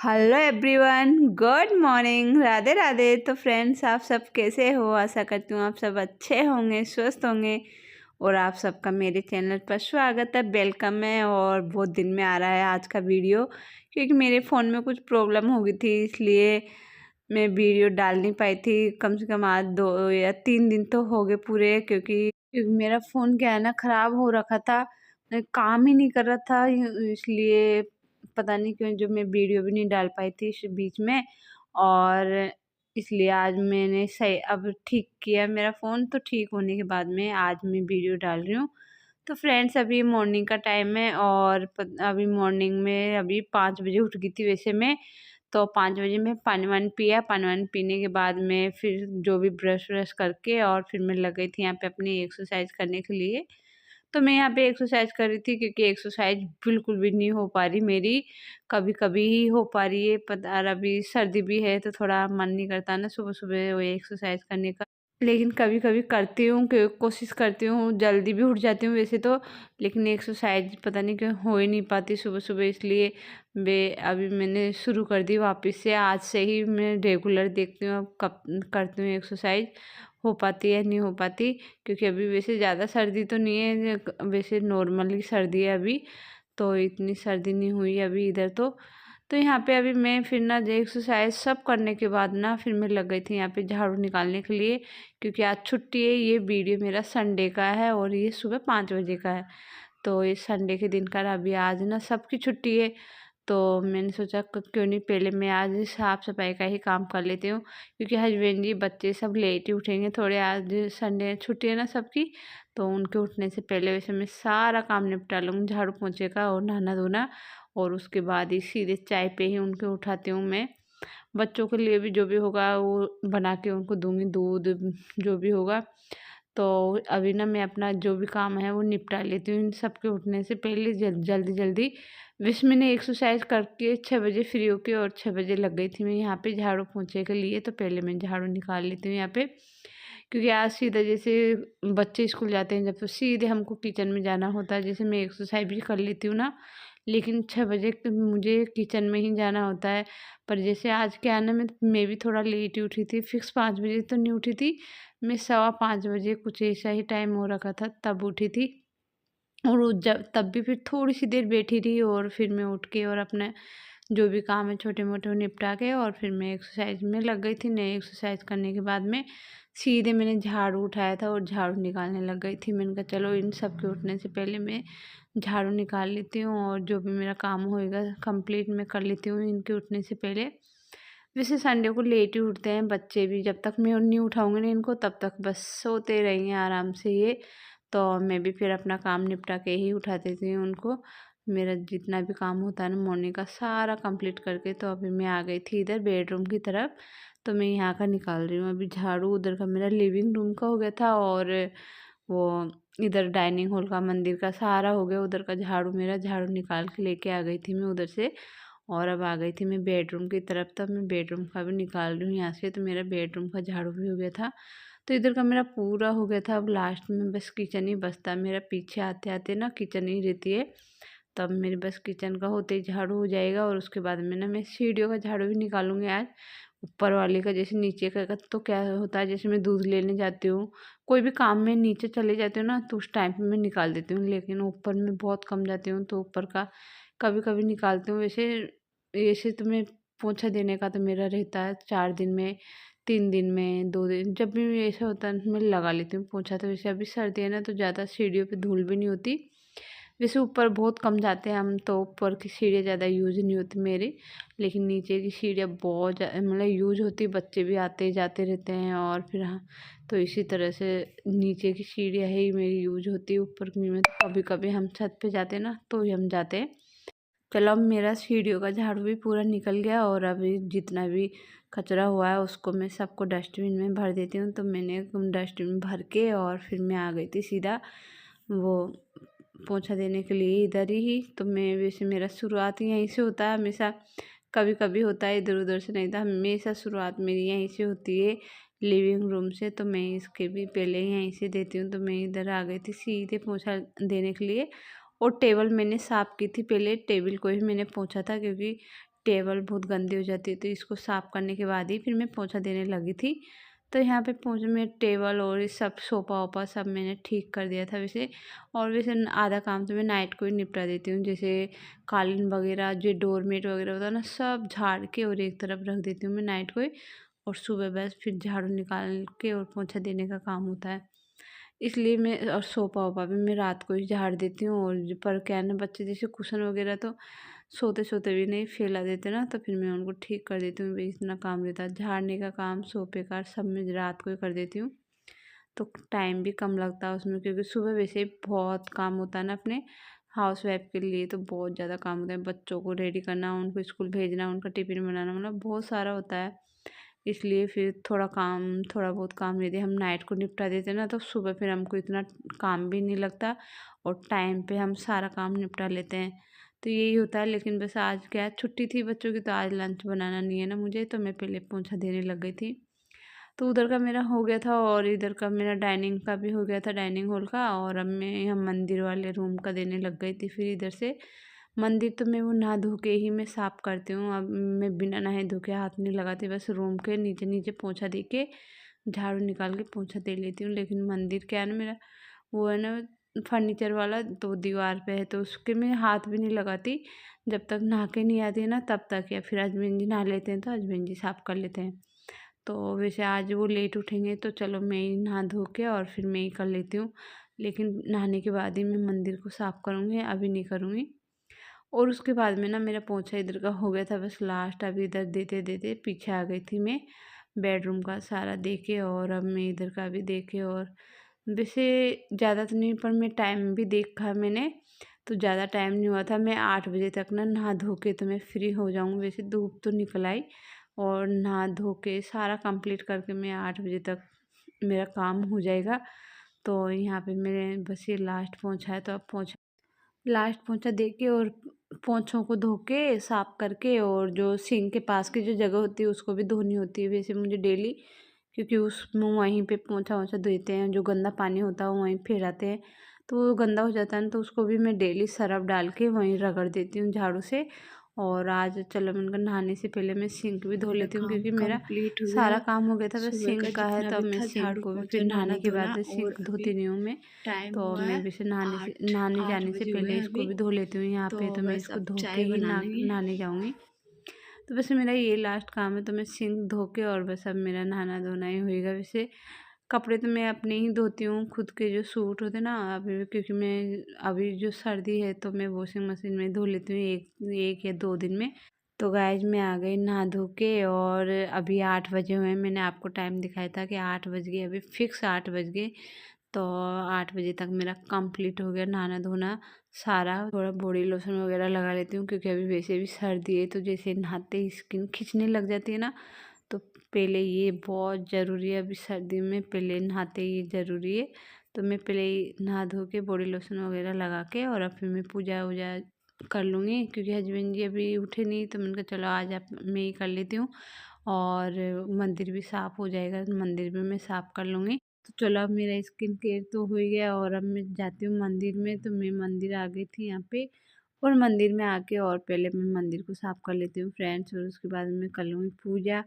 Hello everyone, good morning, Radhe Radhe. तो friends, आप सब कैसे हो? आशा करती हूँ आप सब अच्छे होंगे, स्वस्थ होंगे। और आप सबका मेरे चैनल पर स्वागत है, वेलकम है। और बहुत दिन में आ रहा है आज का वीडियो, क्योंकि मेरे फ़ोन में कुछ प्रॉब्लम हो गई थी, इसलिए मैं वीडियो डाल नहीं पाई थी। कम से कम आज 2 या 3 दिन तो हो गए पूरे, क्योंकि मेरा फ़ोन क्या है ना, ख़राब हो रखा था, काम ही नहीं कर रहा था। इसलिए पता नहीं क्यों जो मैं वीडियो भी नहीं डाल पाई थी इस बीच में। और इसलिए आज मैंने सही अब ठीक किया मेरा फ़ोन, तो ठीक होने के बाद में आज मैं वीडियो डाल रही हूँ। तो फ्रेंड्स, अभी मॉर्निंग का टाइम है और अभी मॉर्निंग में अभी 5 बजे उठ गई थी वैसे मैं। तो 5 बजे मैं पानी वानी पिया, पानी वानी पीने के बाद में फिर जो भी ब्रश व्रश करके और फिर मैं लग गई थी यहाँ पे अपनी एक्सरसाइज करने के लिए। तो मैं यहाँ पे एक्सरसाइज कर रही थी, क्योंकि एक्सरसाइज बिल्कुुल भी नहीं हो पा रही मेरी, कभी-कभी ही हो पा रही है। और अभी सर्दी भी है तो थोड़ा मन नहीं करता ना सुबह-सुबह वो एक्सरसाइज करने का। लेकिन कभी-कभी करती हूँ, कोशिश करती हूँ, जल्दी भी उठ जाती हूँ वैसे तो, लेकिन एक्सरसाइज पता नहीं क्यों हो ही नहीं पाती सुबह-सुबह, इसलिए अभी मैंने शुरू कर दी वापस से। आज से ही मैं रेगुलर देखती हूँ अब कब करती हूँ एक्सरसाइज, हो पाती है नहीं हो पाती। क्योंकि अभी वैसे ज़्यादा सर्दी तो नहीं है, वैसे नॉर्मली सर्दी है अभी, तो इतनी सर्दी नहीं हुई अभी इधर तो यहाँ पे अभी मैं फिर ना एक्सरसाइज सब करने के बाद ना फिर मैं लग गई थी यहाँ पे झाड़ू निकालने के लिए, क्योंकि आज छुट्टी है। ये वीडियो मेरा संडे का है और ये सुबह 5 बजे का है। तो ये संडे के दिन का अभी आज ना सबकी छुट्टी है। तो मैंने सोचा क्यों नहीं पहले मैं आज साफ़ सफाई का ही काम कर लेती हूँ, क्योंकि हस्बैंड जी बच्चे सब लेट ही उठेंगे थोड़े, आज संडे छुट्टी है ना सबकी। तो उनके उठने से पहले वैसे मैं सारा काम निपटा लूँगी, झाड़ू पोंछे का और नहाना धोना। और उसके बाद ही सीधे चाय पे ही उनके उठाती हूँ मैं। बच्चों के लिए भी जो भी होगा वो बना के उनको दूँगी, दूध जो भी होगा। तो अभी ना मैं अपना जो भी काम है वो निपटा लेती हूँ इन सबके उठने से पहले, जल्दी जल्दी। वैसे मैंने एक्सरसाइज करके 6 बजे फ्री होके और 6 बजे लग गई थी मैं यहाँ पे झाड़ू पोंछे के लिए। तो पहले मैं झाड़ू निकाल लेती हूँ यहाँ पे, क्योंकि आज सीधा जैसे बच्चे स्कूल जाते हैं जब, तो सीधे हमको किचन में जाना होता है। जैसे मैं एक्सरसाइज भी कर लेती हूँ ना, लेकिन 6 बजे मुझे किचन में ही जाना होता है। पर जैसे आज क्या है ना, मैं भी थोड़ा लेट ही उठी थी, फिक्स 5 बजे तो नहीं उठी थी। मैं 5:15 बजे कुछ ऐसा ही टाइम हो रखा था तब उठी थी। और वो जब तब भी फिर थोड़ी-सी देर बैठी रही और फिर मैं उठ के और अपना जो भी काम है छोटे-मोटे वो निपटा के और फिर मैं एक्सरसाइज में लग गई थी। मैं एक्सरसाइज करने के बाद में सीधे मैंने झाड़ू उठाया था और झाड़ू निकालने लग गई थी। मैंने कहा चलो इन सब के उठने से पहले मैं झाड़ू निकाल लेती हूँ और जो भी मेरा काम होएगा कंप्लीट मैं कर लेती हूँ इनके उठने से पहले। वैसे संडे को लेट ही उठते हैं बच्चे भी, जब तक मैं नहीं उठाऊँगी ना इनको तब तक बस सोते रहेंगे आराम से ये। तो मैं भी फिर अपना काम निपटा के ही उठा देती हूँ उनको। मेरा जितना भी काम होता है ना मॉर्निंग का सारा कंप्लीट करके, तो अभी मैं आ गई थी इधर बेडरूम की तरफ। तो मैं यहाँ का निकाल रही हूँ अभी झाड़ू। उधर का मेरा लिविंग रूम का हो गया था और वो इधर डाइनिंग हॉल का मंदिर का सारा हो गया। उधर का झाड़ू, मेरा झाड़ू निकाल के लेके आ गई थी मैं उधर से। और अब आ गई थी मैं बेडरूम की तरफ, तो मैं बेडरूम का भी निकाल रही हूँ यहाँ से। तो मेरा बेडरूम का झाड़ू भी हो गया था, तो इधर का मेरा पूरा हो गया था। अब लास्ट में बस किचन ही बचता है मेरा, पीछे आते आते ना किचन ही रहती है। तब मेरे बस किचन का होते ही झाड़ू हो जाएगा और उसके बाद में ना मैं सीढ़ियों का झाड़ू भी निकालूंगी आज। ऊपर वाले का, जैसे नीचे का तो क्या होता है, जैसे मैं दूध लेने जाती हूँ, कोई भी काम में नीचे चले जाती हूँ ना, तो उस टाइम पे मैं निकाल देती हूँ। लेकिन ऊपर में बहुत कम जाती हूँ तो ऊपर का कभी कभी निकालती हूँ। वैसे ऐसे तो मैं पोछा देने का तो मेरा रहता है 4 दिन में, 3 दिन में, 2 दिन, जब भी ऐसा होता है मैं लगा लेती हूँ पोछा। तो वैसे अभी सर्दी है ना तो ज़्यादा सीढ़ियों पे धूल भी नहीं होती। वैसे ऊपर बहुत कम जाते हैं हम, तो ऊपर की सीढ़ियाँ ज़्यादा यूज़ नहीं होती मेरी, लेकिन नीचे की सीढ़ियाँ बहुत मतलब यूज़ होती। बच्चे भी आते जाते रहते हैं और फिर हाँ, तो इसी तरह से नीचे की सीढ़ियाँ ही मेरी यूज़ होती है। ऊपर की में तो कभी कभी हम छत पे जाते हैं ना तो ही हम जाते हैं। चलो अब मेरा सीढ़ियों का झाड़ू भी पूरा निकल गया और अभी जितना भी कचरा हुआ है उसको मैं सबको डस्टबिन में भर देती हूँ। तो मैंने डस्टबिन भर के और फिर मैं आ गई थी सीधा वो पोंछा देने के लिए इधर ही। तो मैं वैसे मेरा शुरुआत ही यहीं से होता है हमेशा, कभी कभी होता है इधर उधर से, नहीं तो हमेशा शुरुआत मेरी यहीं से होती है, लिविंग रूम से। तो मैं इसके भी पहले ही यहीं से देती हूँ। तो मैं इधर आ गई थी सीधे पोंछा देने के लिए। और टेबल मैंने साफ़ की थी पहले, टेबल को ही मैंने पोंछा था, क्योंकि टेबल बहुत गंदी हो जाती है, तो इसको साफ़ करने के बाद ही फिर मैं पोंछा देने लगी थी। तो यहाँ पे पोंछे में टेबल और ये सब सोफ़ा वोफ़ा सब मैंने ठीक कर दिया था वैसे। और वैसे आधा काम तो मैं नाइट को ही निपटा देती हूँ, जैसे कालीन वगैरह जो डोरमेट वगैरह होता है ना, सब झाड़ के और एक तरफ रख देती हूँ मैं नाइट को ही। और सुबह बस फिर झाड़ू निकाल के और पोंछा देने का काम होता है। इसलिए मैं और सोफ़ा वोफ़ा भी मैं रात को ही झाड़ देती हूँ। और पर क्या है ना, बच्चे जैसे कुशन वगैरह तो सोते सोते भी नहीं फैला देते ना, तो फिर मैं उनको ठीक कर देती हूँ। भाई इतना काम रहता है, झाड़ने का काम, सोफे का सब मैं रात को ही कर देती हूँ। तो टाइम भी कम लगता है उसमें, क्योंकि सुबह वैसे ही बहुत काम होता है ना अपने हाउस वाइफ के लिए, तो बहुत ज़्यादा काम होता है। बच्चों को रेडी करना, उनको स्कूल भेजना, उनका टिफ़िन बनाना, मतलब बहुत सारा होता है। इसलिए फिर थोड़ा बहुत काम यदि हम नाइट को निपटा देते हैं ना, तो सुबह फिर हमको इतना काम भी नहीं लगता और टाइम पे हम सारा काम निपटा लेते हैं। तो यही होता है। लेकिन बस आज क्या है, छुट्टी थी बच्चों की, तो आज लंच बनाना नहीं है ना मुझे, तो मैं पहले पोंछा देने लग गई थी। तो उधर का मेरा हो गया था और इधर का मेरा डाइनिंग का भी हो गया था, डाइनिंग हॉल का। और अब मैं यहाँ मंदिर वाले रूम का देने लग गई थी। फिर इधर से मंदिर तो मैं वो नहा धो के ही मैं साफ़ करती हूँ। अब मैं बिना नहाए धो के हाथ नहीं लगाती, बस रूम के नीचे नीचे पोंछा दे के झाड़ू निकाल के पोंछा दे लेती हूँ। लेकिन मंदिर क्या है ना मेरा, वो है ना फर्नीचर वाला, तो दीवार पे है, तो उसके मैं हाथ भी नहीं लगाती जब तक नहा के नहीं आती है ना, तब तक। या फिर हस्बैंड जी नहा लेते हैं तो हस्बैंड जी साफ़ कर लेते हैं। तो वैसे आज वो लेट उठेंगे तो चलो मैं ही नहा धो के और फिर मैं ही कर लेती हूँ। लेकिन नहाने के बाद ही मैं मंदिर को साफ़ करूँगी, अभी नहीं करूँगी। और उसके बाद में ना मेरा पोंछा इधर का हो गया था, बस लास्ट अभी इधर देते देते पीछे आ गई थी मैं, बेडरूम का सारा देके। और अब मैं इधर का भी देखे। और वैसे ज़्यादा तो नहीं, पर मैं टाइम भी देखा मैंने, तो ज़्यादा टाइम नहीं हुआ था। मैं 8 बजे तक ना नहा धो के तो मैं फ्री हो जाऊँगी। वैसे धूप तो निकल आई और नहा धो के सारा कंप्लीट करके मैं 8 बजे तक मेरा काम हो जाएगा। तो यहाँ पे मेरे बस ये लास्ट पोंछा है, तो अब पोंछा लास्ट पोंछा दे के और पोंछों को धो के साफ़ करके, और जो सिंक के पास की जो जगह होती है उसको भी धोनी होती है वैसे मुझे डेली, क्योंकि उसमें वहीं पे पोंछा वोंछा धोते हैं, जो गंदा पानी होता है वो वहीं फैलाते हैं, तो वो गंदा हो जाता है ना, तो उसको भी मैं डेली सरफ डाल के वहीं रगड़ देती हूँ झाड़ू से। और आज चलो मैंने कहा नहाने से पहले मैं सिंक भी धो मेरा लेती हूँ, काम क्योंकि मेरा कंप्लीट हो सारा गया। काम हो गया था, बस सुबह का सिंक का है। जितना तो अब भी मैं था सिंक झाड़ू को भी फिर पोंछा नहाना नहाने के बाद धोना, में और सिंक अभी धोती नहीं हूँ मैं। टाइम तो हुआ मैं है वैसे आठ नहाने आठ जाने से बजे हुए पहले हैं इसको अभी। भी धो लेती हूँ यहाँ तो पे, तो मैं बस इसको अब धो के चाय ही बना लेंगे। नहाने जाऊँगी। तो वैसे मेरा ये लास्ट काम है, तो मैं सिंक धो के और बस अब मेरा नहाना धोना ही होएगा। वैसे कपड़े तो मैं अपने ही धोती हूँ, खुद के जो सूट होते हैं ना, अभी क्योंकि मैं अभी जो सर्दी है तो मैं वॉशिंग मशीन में धो लेती हूँ एक एक या 2 दिन में। तो गाइज मैं आ गई नहा धो के, और अभी 8 बजे हुए हैं। मैंने आपको टाइम दिखाया था कि 8 बज गए, अभी फिक्स 8 बज गए। तो 8 बजे तक मेरा कंप्लीट हो गया नहाना धोना सारा। थोड़ा बॉडी लोशन वगैरह लगा लेती हूँ, क्योंकि अभी वैसे भी सर्दी है, तो जैसे नहाते ही स्किन खिंचने लग जाती है ना, तो पहले ये बहुत ज़रूरी है। अभी सर्दी में पहले नहाते ही ज़रूरी है। तो मैं पहले ही नहा धो के बॉडी लोशन वगैरह लगा के और अब फिर मैं पूजा वूजा कर लूँगी, क्योंकि हस्बैंड जी अभी उठे नहीं, तो मैंने कहा चलो आज आप मैं ही कर लेती हूँ। और मंदिर भी साफ़ हो जाएगा, मंदिर भी मैं साफ़ कर लूँगी। तो चलो अब मेरा स्किन केयर तो हो ही गया, और अब मैं जाती हूँ मंदिर में। तो मैं मंदिर आ गई थी यहाँ पे, और मंदिर में आके और पहले मैं मंदिर को साफ़ कर लेती हूँ फ्रेंड्स, और उसके बाद मैं कर लूँगी पूजा।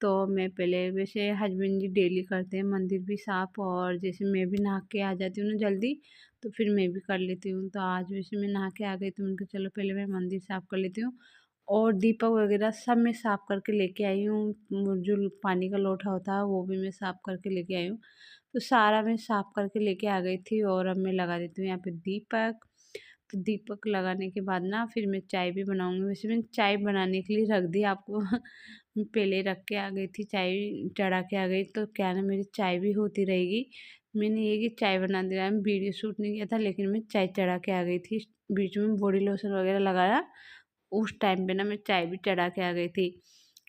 तो मैं पहले वैसे हस्बैंड जी डेली करते हैं मंदिर भी साफ़, और जैसे मैं भी नहा के आ जाती हूँ ना जल्दी, तो फिर मैं भी कर लेती हूँ। तो आज वैसे मैं नहा के आ गई, तो मैंने कहा चलो पहले मैं मंदिर साफ़ कर लेती हूँ। और दीपक वगैरह सब मैं साफ़ करके लेके आई हूँ। जो पानी का लोटा होता है वो भी मैं साफ़ करके लेके आई हूँ। तो सारा मैं साफ़ करके लेके आ गई थी, और अब मैं लगा देती हूँ यहाँ पे दीपक। तो दीपक लगाने के बाद ना फिर मैं चाय भी बनाऊँगी। वैसे मैंने चाय बनाने के लिए रख दी आपको मैं पहले रख के आ गई थी, चाय चढ़ा के आ गई, तो क्या है ना मेरी चाय भी होती रहेगी। मैंने ये कि चाय बना दिया, मैं वीडियो शूट नहीं किया था, लेकिन मैं चाय चढ़ा के आ गई थी। बीच में बॉडी लोशन वगैरह लगाया, उस टाइम पे ना मैं चाय भी चढ़ा के आ गई थी।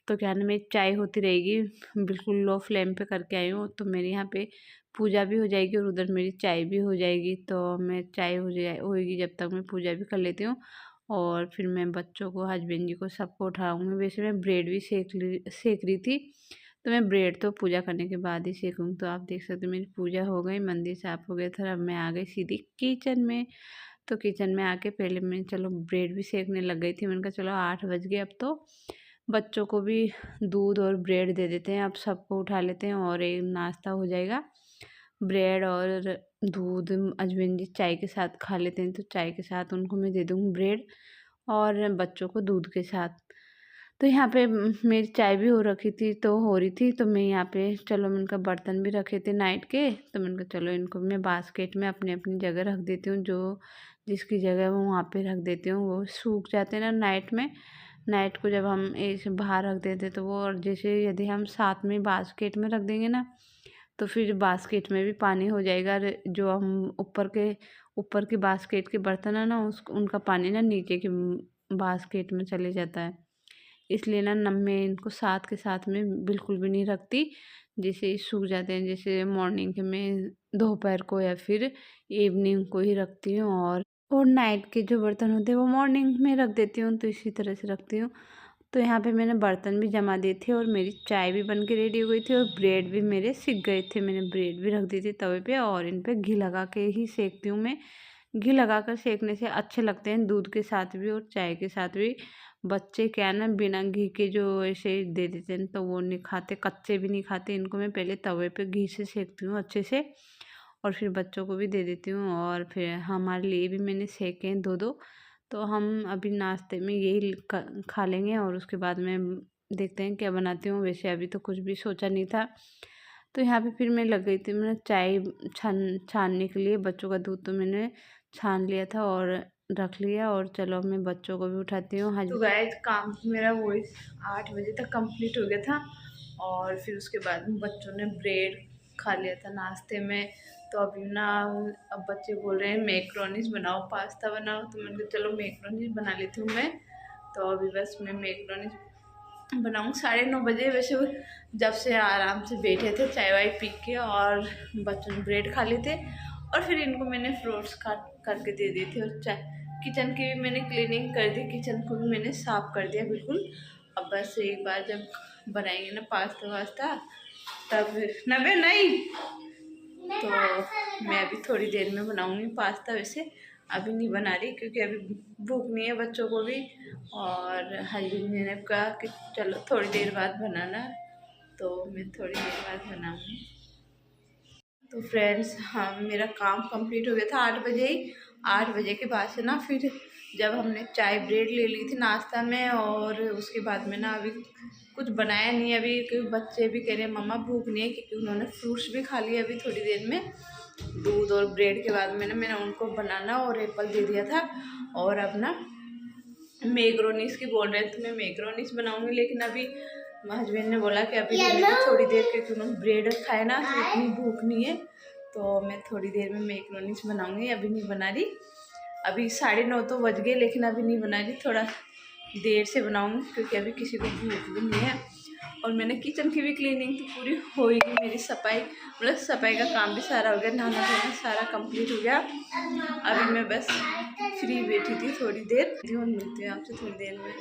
तो क्या है ना मेरी चाय होती रहेगी, बिल्कुल लो फ्लेम पे करके आई हूँ, तो मेरे यहाँ पे पूजा भी हो जाएगी और उधर मेरी चाय भी हो जाएगी। तो मैं चाय हो जाए होएगी जब तक मैं पूजा भी कर लेती हूँ, और फिर मैं बच्चों को, हस्बैंड जी को, सबको उठाऊँगी। वैसे मैं ब्रेड भी सेक रही थी, तो मैं ब्रेड तो पूजा करने के बाद ही सेकूँगी। तो आप देख सकते हो मेरी पूजा हो गई, मंदिर साफ़ हो गया था। अब मैं आ गई सीधी किचन में। तो किचन में आके पहले मैं चलो ब्रेड भी सेकने लग गई थी। मैंने कहा चलो 8 बज गए, अब तो बच्चों को भी दूध और ब्रेड दे देते हैं, अब सबको उठा लेते हैं और एक नाश्ता हो जाएगा। ब्रेड और दूध अजमेन जी चाय के साथ खा लेते हैं, तो चाय के साथ उनको मैं दे दूँगी ब्रेड और बच्चों को दूध के साथ। तो यहाँ पे मेरी चाय भी हो रही थी, तो मैं यहाँ पे चलो मैंने कहा बर्तन भी रखे थे नाइट के, तो मैंने कहा चलो इनको मैं बास्केट में अपनी अपनी जगह रख देती हूँ, जो जिसकी जगह वो वहाँ पे रख देती हूँ। वो सूख जाते हैं ना नाइट में, नाइट को जब हम ऐसे बाहर रख देते तो वो, और जैसे यदि हम साथ में बास्केट में रख देंगे ना, तो फिर बास्केट में भी पानी हो जाएगा। जो हम ऊपर की बास्केट के बर्तन है ना, उस उनका पानी ना नीचे की बास्केट में चले जाता है। इसलिए ना मैं इनको साथ के साथ में बिल्कुल भी नहीं रखती, जैसे सूख जाते हैं। जैसे मॉर्निंग के में दोपहर को या फिर इवनिंग को ही रखती हूँ, और नाइट के जो बर्तन होते हैं वो मॉर्निंग में रख देती हूँ, तो इसी तरह से रखती हूँ। तो यहाँ पे मैंने बर्तन भी जमा दिए थे और मेरी चाय भी बन के रेडी हो गई थी और ब्रेड भी मेरे सिक गए थे। मैंने ब्रेड भी रख दी थी तवे पे, और इन पे घी लगा के ही सेकती हूँ मैं। घी लगाकर सेकने से अच्छे लगते हैं दूध के साथ भी और चाय के साथ भी। बच्चे क्या है ना, बिना घी के जो ऐसे दे देते हैं तो वो नहीं खाते, कच्चे भी नहीं खाते। इनको मैं पहले तवे पे घी से सेकती हूँ अच्छे से, और फिर बच्चों को भी दे देती हूँ, और फिर हमारे लिए भी मैंने सेके हैं दो दो। तो हम अभी नाश्ते में यही खा लेंगे, और उसके बाद में देखते हैं क्या बनाती हूँ। वैसे अभी तो कुछ भी सोचा नहीं था। तो यहाँ पे फिर मैं लग गई थी, मैंने चाय छानने के लिए। बच्चों का दूध तो मैंने छान लिया था और रख लिया, और चलो मैं बच्चों को भी उठाती हूँ। हाँ, तो गाइस काम मेरा वो 8 बजे तक कंप्लीट हो गया था, और फिर उसके बाद बच्चों ने ब्रेड खा लिया था नाश्ते में। तो अभी ना, अब बच्चे बोल रहे हैं मैक्रोनीस बनाओ, पास्ता बनाओ, तो मैंने कहा चलो मैक्रोनीस बना लेती हूँ मैं। तो अभी बस मैं मैक्रोनीस बनाऊँ 9:30 बजे। वैसे जब से आराम से बैठे थे चाय वाय पी के, और बच्चों ने ब्रेड खा लिए थे, और फिर इनको मैंने फ्रूट्स काट करके दे दी थी, और चाय किचन की भी मैंने क्लीनिंग कर दी, किचन को भी मैंने साफ़ कर दिया बिल्कुल। अब बस एक बार जब बनाएंगे ना पास्ता वास्ता, तब नवे नहीं, तो मैं अभी थोड़ी देर में बनाऊंगी पास्ता। वैसे अभी नहीं बना रही क्योंकि अभी भूख नहीं है बच्चों को भी, और हस्बैंड ने कहा कि चलो थोड़ी देर बाद बनाना, तो मैं थोड़ी देर बाद बनाऊंगी। तो फ्रेंड्स, हाँ मेरा काम कंप्लीट हो गया था 8 बजे ही। 8 बजे के बाद से ना, फिर जब हमने चाय ब्रेड ले ली थी नाश्ता में, और उसके बाद में ना अभी कुछ बनाया नहीं अभी, क्योंकि बच्चे भी कह रहे हैं मम्मा भूख नहीं है, क्योंकि उन्होंने फ्रूट्स भी खा लिए अभी थोड़ी देर में। दूध और ब्रेड के बाद में ना मैंने उनको बनाना और एप्पल दे दिया था। और अब ना मैक्रोनीस की बोल रहे हैं, तो मैं मैक्रोनीस बनाऊंगी, लेकिन अभी हस्बैंड ने बोला कि अभी थोड़ी देर, क्योंकि उन्होंने ब्रेड खाए ना, तो इतनी भूख नहीं है, तो मैं थोड़ी देर में मैक्रोनीस बनाऊंगी, अभी नहीं बना रही। अभी 9:30 तो बज गए, लेकिन अभी नहीं बना रही, थोड़ा देर से बनाऊंगी, क्योंकि अभी किसी को भूख भी नहीं है। और मैंने किचन की भी क्लीनिंग तो पूरी हो ही गई, मेरी सफाई मतलब सफाई का काम भी सारा हो गया, नहाना धोना सारा कंप्लीट हो गया। अभी मैं बस फ्री बैठी थी थोड़ी देर, मिलती हूँ आपसे थोड़ी देर में।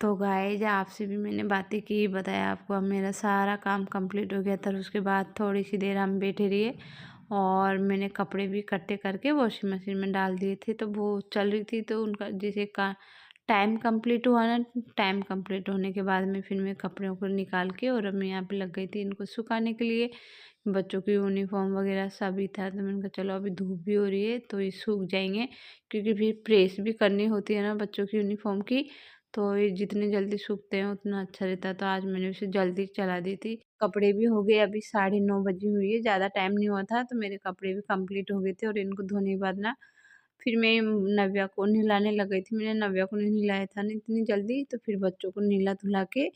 तो गाइस, आपसे भी मैंने बातें की, बताया आपको। अब मेरा सारा काम कंप्लीट हो गया था, उसके बाद थोड़ी सी देर हम बैठे रहिए, और मैंने कपड़े भी इकट्ठे करके वॉशिंग मशीन में डाल दिए थे। तो वो चल रही थी, तो उनका जैसे का टाइम कंप्लीट हुआ ना, टाइम कंप्लीट होने के बाद में फिर मैं कपड़ों को निकाल के, और अब मैं यहाँ पे लग गई थी इनको सुखाने के लिए। बच्चों की यूनिफॉर्म वगैरह सभी था, तो मैंने कहा चलो अभी धूप भी हो रही है तो ये सूख जाएंगे, क्योंकि फिर प्रेस भी करनी होती है ना बच्चों की यूनिफॉर्म की। तो ये जितने जल्दी सूखते हैं उतना अच्छा रहता है, तो आज मैंने उसे जल्दी चला दी थी। कपड़े भी हो गए, अभी 9:30 बजी हुई है, ज़्यादा टाइम नहीं हुआ था, तो मेरे कपड़े भी कंप्लीट हो गए थे। और इनको धोने के बाद ना फिर मैं नव्या को नहलाने लग गई थी। मैंने नव्या को नहीं नहलाया था ना इतनी जल्दी, तो फिर बच्चों को नहला धुला के,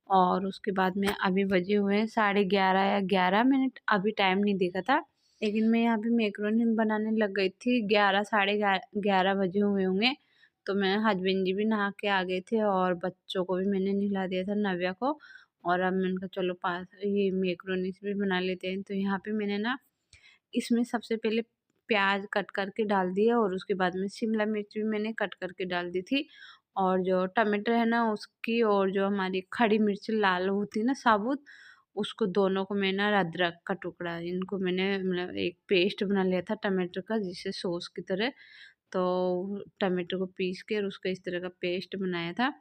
और उसके बाद में अभी बजे हुए हैं 11:30 या 11। मैंने अभी टाइम नहीं देखा था, लेकिन मैं यहाँ पे मैक्रोनी बनाने लग गई थी। 11 11:30 बजे हुए होंगे। तो मैं हस्बैंड जी भी नहा के आ गए थे, और बच्चों को भी मैंने नहला दिया था, नव्या को। और अब मैंने कहा चलो पास ये मैक्रोनी भी बना लेते हैं। तो यहाँ पे मैंने ना इसमें सबसे पहले प्याज कट करके डाल दिया, और उसके बाद में शिमला मिर्च भी मैंने कट करके डाल दी थी, और जो टमाटर है ना उसकी, और जो हमारी खड़ी मिर्च लाल होती है ना साबुत, उसको दोनों को मैं ना, अदरक का टुकड़ा, इनको मैंने मतलब एक पेस्ट बना लिया था टमाटर का, जिसे सॉस की तरह। तो टमाटर को पीस के और उसका इस तरह का पेस्ट बनाया था,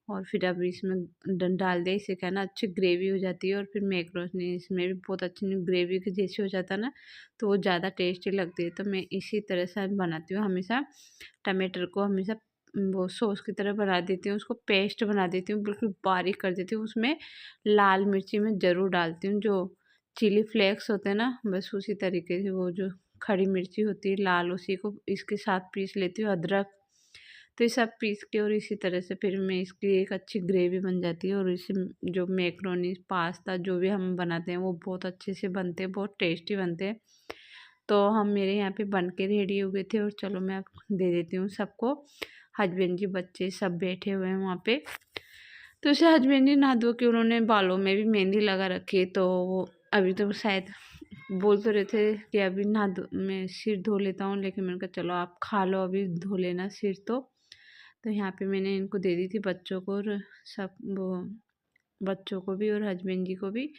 और फिर अब इसमें डाल दिया। इससे क्या है ना, अच्छी ग्रेवी हो जाती है, और फिर मैक्रोनी इसमें भी बहुत अच्छी ग्रेवी के जैसे हो जाता है ना, तो वो ज़्यादा टेस्टी लगती है। तो मैं इसी तरह से बनाती हूँ हमेशा। टमाटर को हमेशा वो सॉस की तरह बना देती हूँ, उसको पेस्ट बना देती हूँ, बिल्कुल बारीक कर देती हूँ। उसमें लाल मिर्ची मैं ज़रूर डालती हूँ, जो चिली फ्लेक्स होते हैं ना, बस उसी तरीके से वो जो खड़ी मिर्ची होती है लाल, उसी को इसके साथ पीस लेती हूँ, अदरक। तो ये सब पीस के और इसी तरह से फिर मैं इसकी एक अच्छी ग्रेवी बन जाती है, और इसे जो मैक्रोनी पास्ता जो भी हम बनाते हैं वो बहुत अच्छे से बनते हैं, बहुत टेस्टी बनते हैं। तो हम मेरे यहाँ पे बन के रेडी हो गए थे, और चलो मैं अब दे देती हूँ सबको। हस्बैंड जी बच्चे सब बैठे हुए हैं वहाँ पे। तो उसे हस्बैंड जी नहा धो के उन्होंने बालों में भी मेहंदी लगा रखी है, तो वो अभी तो शायद बोल तो रहे थे कि अभी नहा धो, मैं सिर धो लेता हूँ, लेकिन मैंने कहा चलो आप खा लो, अभी धो लेना सिर। तो यहाँ पे मैंने इनको दे दी थी बच्चों को, और सब वो बच्चों को भी और हस्बैंड जी को भी।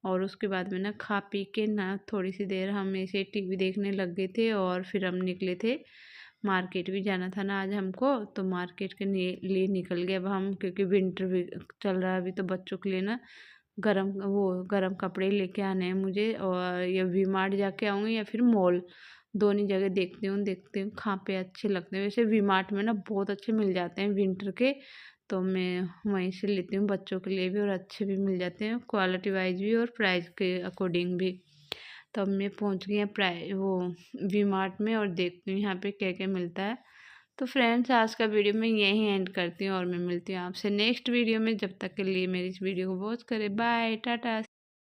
और उसके बाद में ना खा पी के ना थोड़ी सी देर हम ऐसे टीवी देखने लग गए थे, और फिर हम निकले थे, मार्केट भी जाना था ना आज हमको, तो मार्केट के लिए निकल गए अब हम, क्योंकि विंटर भी चल रहा है अभी, तो बच्चों के लिए ना गरम कपड़े लेके आने हैं मुझे, और या वी मार्ट जाके आऊँगी या फिर मॉल, दोनों जगह देखती हूँ कहाँ पे अच्छे लगते हैं। वैसे वी मार्ट में ना बहुत अच्छे मिल जाते हैं विंटर के, तो मैं वहीं से लेती हूँ बच्चों के लिए भी, और अच्छे भी मिल जाते हैं क्वालिटी वाइज भी और प्राइस के अकॉर्डिंग भी। तो अब मैं पहुँच गई वो वी मार्ट में, और देखती हूँ यहाँ पे क्या क्या मिलता है। तो फ्रेंड्स आज का वीडियो मैं यहीं एंड करती हूँ, और मैं मिलती हूँ आपसे नेक्स्ट वीडियो में। जब तक के लिए मेरी इस वीडियो को वॉच करें, बाय टाटा।